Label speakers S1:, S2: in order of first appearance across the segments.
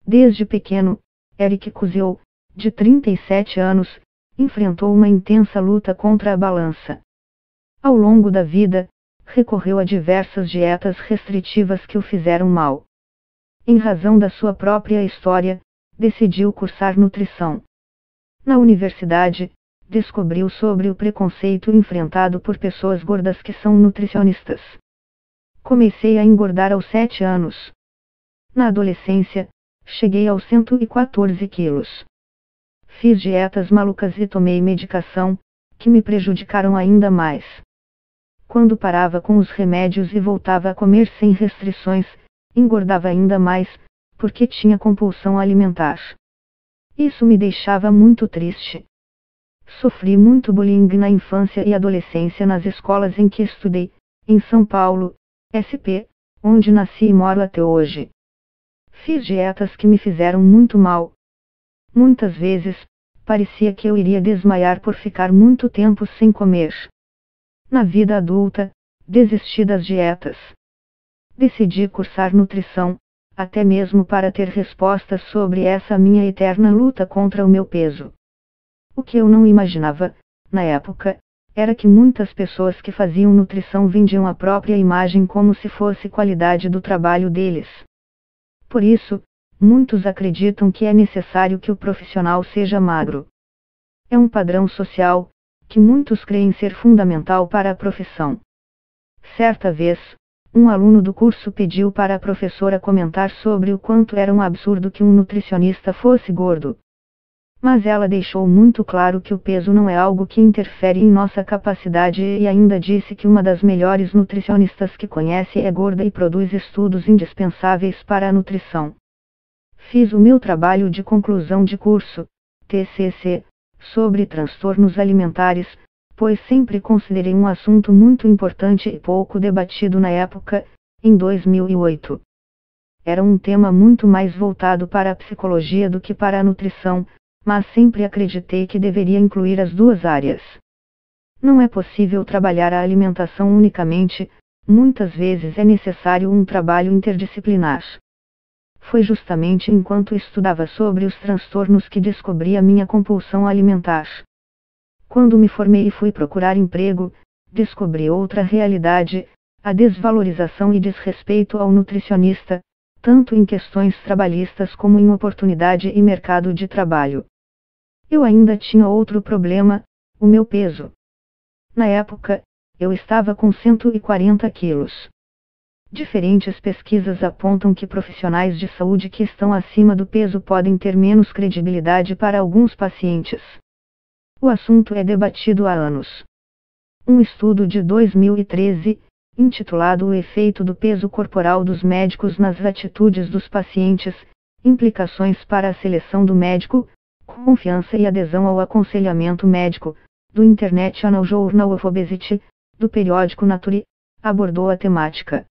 S1: Desde pequeno, Eric Cusel, de 37 anos, enfrentou uma intensa luta contra a balança. Ao longo da vida, recorreu a diversas dietas restritivas que o fizeram mal. Em razão da sua própria história, decidiu cursar nutrição. Na universidade, descobriu sobre o preconceito enfrentado por pessoas gordas que são nutricionistas. Comecei a engordar aos 7 anos. Na adolescência, cheguei aos 114 quilos. Fiz dietas malucas e tomei medicação, que me prejudicaram ainda mais. Quando parava com os remédios e voltava a comer sem restrições, engordava ainda mais, porque tinha compulsão alimentar. Isso me deixava muito triste. Sofri muito bullying na infância e adolescência nas escolas em que estudei, em São Paulo, SP, onde nasci e moro até hoje. Fiz dietas que me fizeram muito mal. Muitas vezes, parecia que eu iria desmaiar por ficar muito tempo sem comer. Na vida adulta, desisti das dietas. Decidi cursar nutrição, até mesmo para ter respostas sobre essa minha eterna luta contra o meu peso. O que eu não imaginava, na época, era que muitas pessoas que faziam nutrição vendiam a própria imagem como se fosse qualidade do trabalho deles. Por isso, muitos acreditam que é necessário que o profissional seja magro. É um padrão social, que muitos creem ser fundamental para a profissão. Certa vez, um aluno do curso pediu para a professora comentar sobre o quanto era um absurdo que um nutricionista fosse gordo. Mas ela deixou muito claro que o peso não é algo que interfere em nossa capacidade e ainda disse que uma das melhores nutricionistas que conhece é gorda e produz estudos indispensáveis para a nutrição. Fiz o meu trabalho de conclusão de curso, TCC, sobre transtornos alimentares, pois sempre considerei um assunto muito importante e pouco debatido na época, em 2008. Era um tema muito mais voltado para a psicologia do que para a nutrição, mas sempre acreditei que deveria incluir as duas áreas. Não é possível trabalhar a alimentação unicamente, muitas vezes é necessário um trabalho interdisciplinar. Foi justamente enquanto estudava sobre os transtornos que descobri a minha compulsão alimentar. Quando me formei e fui procurar emprego, descobri outra realidade, a desvalorização e desrespeito ao nutricionista, tanto em questões trabalhistas como em oportunidade e mercado de trabalho. Eu ainda tinha outro problema, o meu peso. Na época, eu estava com 140 quilos. Diferentes pesquisas apontam que profissionais de saúde que estão acima do peso podem ter menos credibilidade para alguns pacientes. O assunto é debatido há anos. Um estudo de 2013, intitulado O efeito do peso corporal dos médicos nas atitudes dos pacientes, implicações para a seleção do médico, confiança e adesão ao aconselhamento médico, do International Journal of Obesity, do periódico Nature, abordou a temática.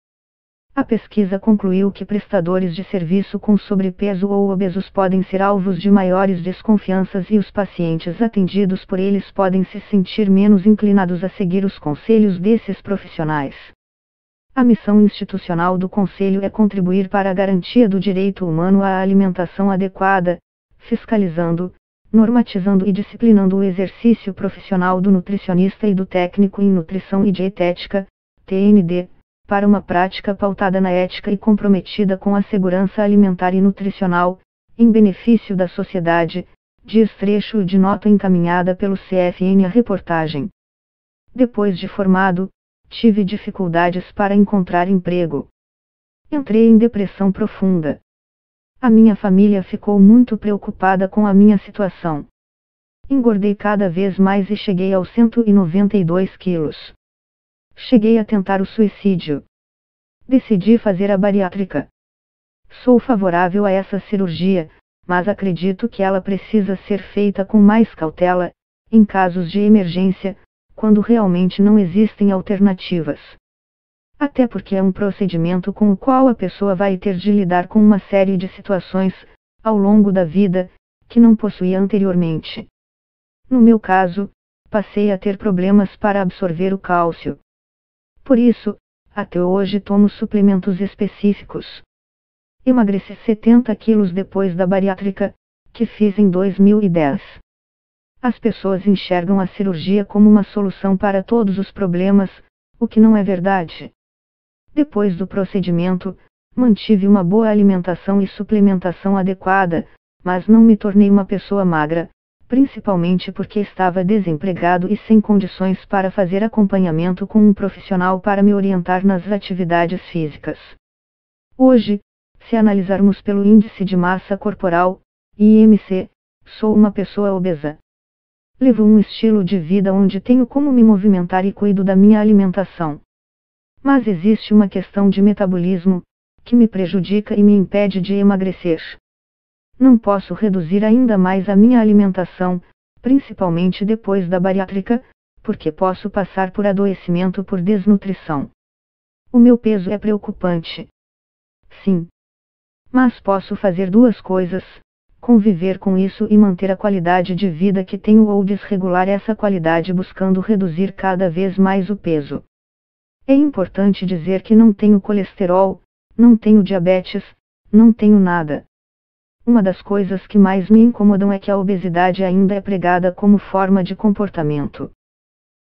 S1: A pesquisa concluiu que prestadores de serviço com sobrepeso ou obesos podem ser alvos de maiores desconfianças e os pacientes atendidos por eles podem se sentir menos inclinados a seguir os conselhos desses profissionais. A missão institucional do Conselho é contribuir para a garantia do direito humano à alimentação adequada, fiscalizando, normatizando e disciplinando o exercício profissional do nutricionista e do técnico em nutrição e dietética, TND, para uma prática pautada na ética e comprometida com a segurança alimentar e nutricional, em benefício da sociedade, diz trecho de nota encaminhada pelo CFN à reportagem. Depois de formado, tive dificuldades para encontrar emprego. Entrei em depressão profunda. A minha família ficou muito preocupada com a minha situação. Engordei cada vez mais e cheguei aos 192 quilos. Cheguei a tentar o suicídio. Decidi fazer a bariátrica. Sou favorável a essa cirurgia, mas acredito que ela precisa ser feita com mais cautela, em casos de emergência, quando realmente não existem alternativas. Até porque é um procedimento com o qual a pessoa vai ter de lidar com uma série de situações, ao longo da vida, que não possuía anteriormente. No meu caso, passei a ter problemas para absorver o cálcio. Por isso, até hoje tomo suplementos específicos. Emagreci 70 quilos depois da bariátrica, que fiz em 2010. As pessoas enxergam a cirurgia como uma solução para todos os problemas, o que não é verdade. Depois do procedimento, mantive uma boa alimentação e suplementação adequada, mas não me tornei uma pessoa magra, principalmente porque estava desempregado e sem condições para fazer acompanhamento com um profissional para me orientar nas atividades físicas. Hoje, se analisarmos pelo índice de massa corporal, IMC, sou uma pessoa obesa. Levo um estilo de vida onde tenho como me movimentar e cuido da minha alimentação. Mas existe uma questão de metabolismo, que me prejudica e me impede de emagrecer. Não posso reduzir ainda mais a minha alimentação, principalmente depois da bariátrica, porque posso passar por adoecimento por desnutrição. O meu peso é preocupante. Sim. Mas posso fazer duas coisas: conviver com isso e manter a qualidade de vida que tenho ou desregular essa qualidade buscando reduzir cada vez mais o peso. É importante dizer que não tenho colesterol, não tenho diabetes, não tenho nada. Uma das coisas que mais me incomodam é que a obesidade ainda é pregada como forma de comportamento.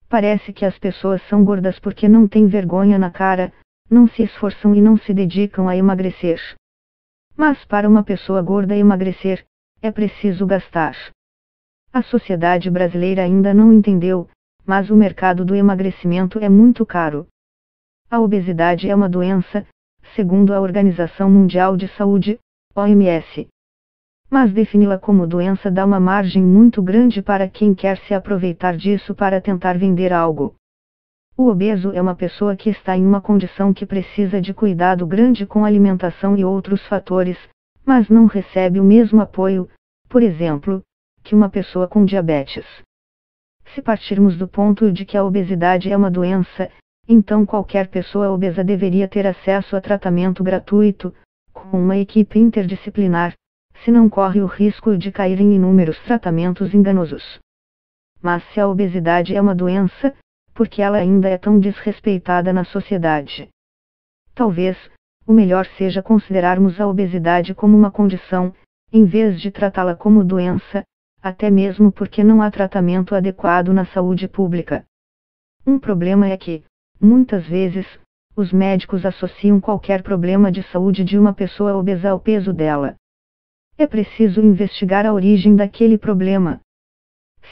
S1: Parece que as pessoas são gordas porque não têm vergonha na cara, não se esforçam e não se dedicam a emagrecer. Mas para uma pessoa gorda emagrecer, é preciso gastar. A sociedade brasileira ainda não entendeu, mas o mercado do emagrecimento é muito caro. A obesidade é uma doença, segundo a Organização Mundial de Saúde, OMS. Mas defini-la como doença dá uma margem muito grande para quem quer se aproveitar disso para tentar vender algo. O obeso é uma pessoa que está em uma condição que precisa de cuidado grande com alimentação e outros fatores, mas não recebe o mesmo apoio, por exemplo, que uma pessoa com diabetes. Se partirmos do ponto de que a obesidade é uma doença, então qualquer pessoa obesa deveria ter acesso a tratamento gratuito, com uma equipe interdisciplinar, se não corre o risco de cair em inúmeros tratamentos enganosos. Mas se a obesidade é uma doença, por que ela ainda é tão desrespeitada na sociedade? Talvez, o melhor seja considerarmos a obesidade como uma condição, em vez de tratá-la como doença, até mesmo porque não há tratamento adequado na saúde pública. Um problema é que, muitas vezes, os médicos associam qualquer problema de saúde de uma pessoa obesa ao peso dela. É preciso investigar a origem daquele problema.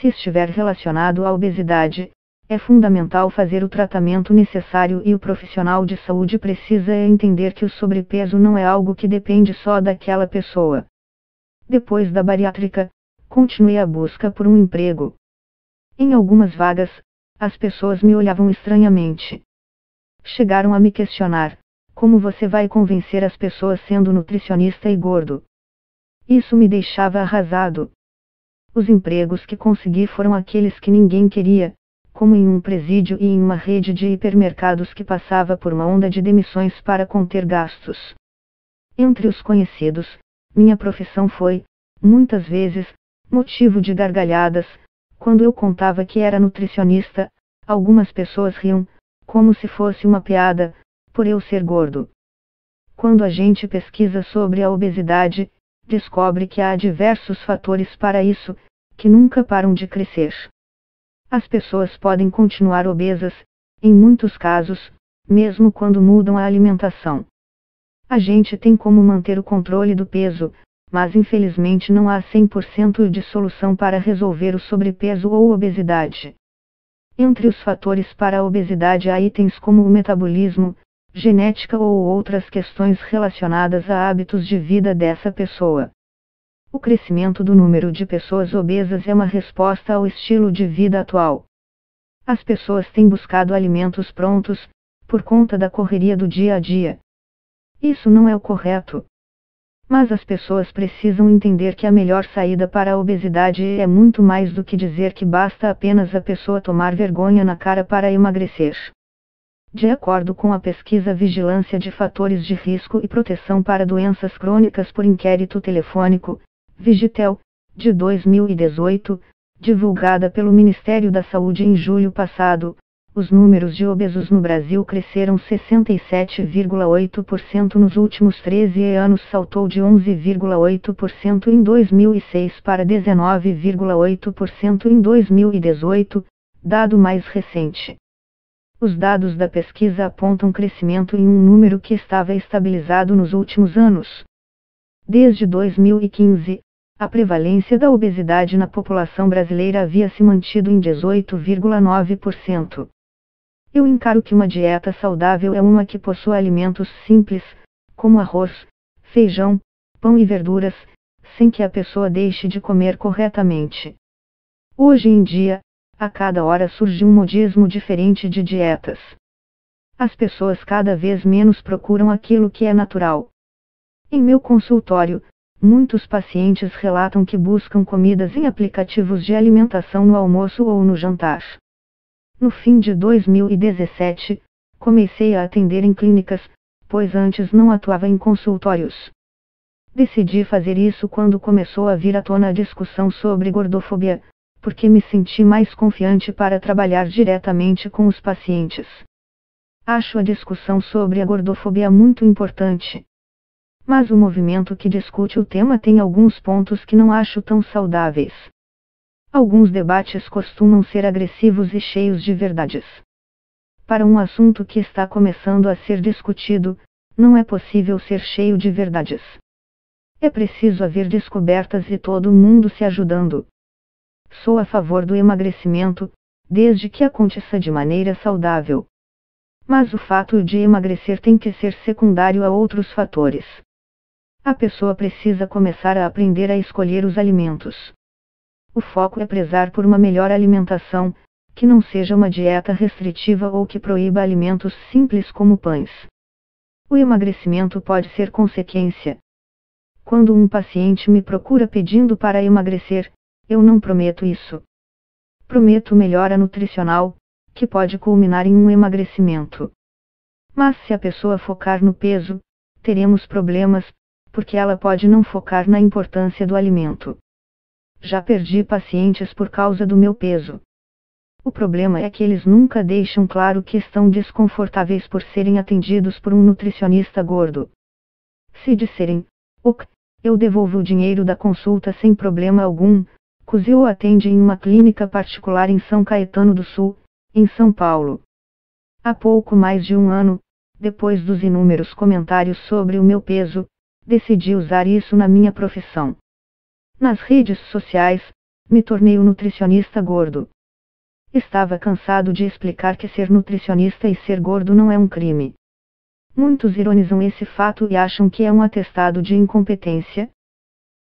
S1: Se estiver relacionado à obesidade, é fundamental fazer o tratamento necessário e o profissional de saúde precisa entender que o sobrepeso não é algo que depende só daquela pessoa. Depois da bariátrica, continuei a busca por um emprego. Em algumas vagas, as pessoas me olhavam estranhamente. Chegaram a me questionar: como você vai convencer as pessoas sendo nutricionista e gordo? Isso me deixava arrasado. Os empregos que consegui foram aqueles que ninguém queria, como em um presídio e em uma rede de hipermercados que passava por uma onda de demissões para conter gastos. Entre os conhecidos, minha profissão foi, muitas vezes, motivo de gargalhadas. Quando eu contava que era nutricionista, algumas pessoas riam, como se fosse uma piada, por eu ser gordo. Quando a gente pesquisa sobre a obesidade, descobre que há diversos fatores para isso, que nunca param de crescer. As pessoas podem continuar obesas, em muitos casos, mesmo quando mudam a alimentação. A gente tem como manter o controle do peso, mas infelizmente não há 100% de solução para resolver o sobrepeso ou obesidade. Entre os fatores para a obesidade há itens como o metabolismo, genética ou outras questões relacionadas a hábitos de vida dessa pessoa. O crescimento do número de pessoas obesas é uma resposta ao estilo de vida atual. As pessoas têm buscado alimentos prontos, por conta da correria do dia a dia. Isso não é o correto. Mas as pessoas precisam entender que a melhor saída para a obesidade é muito mais do que dizer que basta apenas a pessoa tomar vergonha na cara para emagrecer. De acordo com a pesquisa Vigilância de Fatores de Risco e Proteção para Doenças Crônicas por Inquérito Telefônico, Vigitel, de 2018, divulgada pelo Ministério da Saúde em julho passado, os números de obesos no Brasil cresceram 67,8% nos últimos 13 anos, saltou de 11,8% em 2006 para 19,8% em 2018, dado mais recente. Os dados da pesquisa apontam crescimento em um número que estava estabilizado nos últimos anos. Desde 2015, a prevalência da obesidade na população brasileira havia se mantido em 18,9%. Eu encaro que uma dieta saudável é uma que possua alimentos simples, como arroz, feijão, pão e verduras, sem que a pessoa deixe de comer corretamente. Hoje em dia, a cada hora surge um modismo diferente de dietas. As pessoas cada vez menos procuram aquilo que é natural. Em meu consultório, muitos pacientes relatam que buscam comidas em aplicativos de alimentação no almoço ou no jantar. No fim de 2017, comecei a atender em clínicas, pois antes não atuava em consultórios. Decidi fazer isso quando começou a vir à tona a discussão sobre gordofobia, porque me senti mais confiante para trabalhar diretamente com os pacientes. Acho a discussão sobre a gordofobia muito importante. Mas o movimento que discute o tema tem alguns pontos que não acho tão saudáveis. Alguns debates costumam ser agressivos e cheios de verdades. Para um assunto que está começando a ser discutido, não é possível ser cheio de verdades. É preciso haver descobertas e todo mundo se ajudando. Sou a favor do emagrecimento, desde que aconteça de maneira saudável. Mas o fato de emagrecer tem que ser secundário a outros fatores. A pessoa precisa começar a aprender a escolher os alimentos. O foco é prezar por uma melhor alimentação, que não seja uma dieta restritiva ou que proíba alimentos simples como pães. O emagrecimento pode ser consequência. Quando um paciente me procura pedindo para emagrecer, eu não prometo isso. Prometo melhora nutricional, que pode culminar em um emagrecimento. Mas se a pessoa focar no peso, teremos problemas, porque ela pode não focar na importância do alimento. Já perdi pacientes por causa do meu peso. O problema é que eles nunca deixam claro que estão desconfortáveis por serem atendidos por um nutricionista gordo. Se disserem, ok, eu devolvo o dinheiro da consulta sem problema algum, Cuzio atende em uma clínica particular em São Caetano do Sul, em São Paulo. Há pouco mais de um ano, depois dos inúmeros comentários sobre o meu peso, decidi usar isso na minha profissão. Nas redes sociais, me tornei um nutricionista gordo. Estava cansado de explicar que ser nutricionista e ser gordo não é um crime. Muitos ironizam esse fato e acham que é um atestado de incompetência.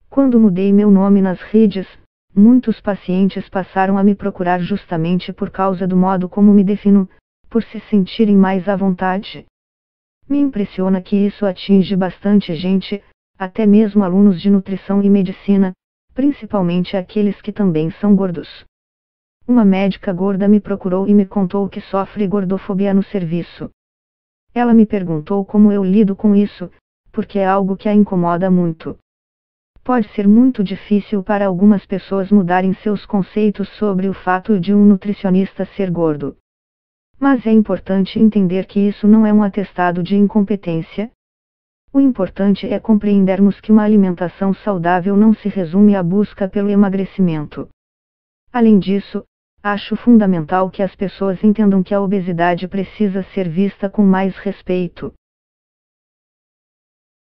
S1: Quando mudei meu nome nas redes, muitos pacientes passaram a me procurar justamente por causa do modo como me defino, por se sentirem mais à vontade. Me impressiona que isso atinge bastante gente, até mesmo alunos de nutrição e medicina, principalmente aqueles que também são gordos. Uma médica gorda me procurou e me contou que sofre gordofobia no serviço. Ela me perguntou como eu lido com isso, porque é algo que a incomoda muito. Pode ser muito difícil para algumas pessoas mudarem seus conceitos sobre o fato de um nutricionista ser gordo. Mas é importante entender que isso não é um atestado de incompetência. O importante é compreendermos que uma alimentação saudável não se resume à busca pelo emagrecimento. Além disso, acho fundamental que as pessoas entendam que a obesidade precisa ser vista com mais respeito.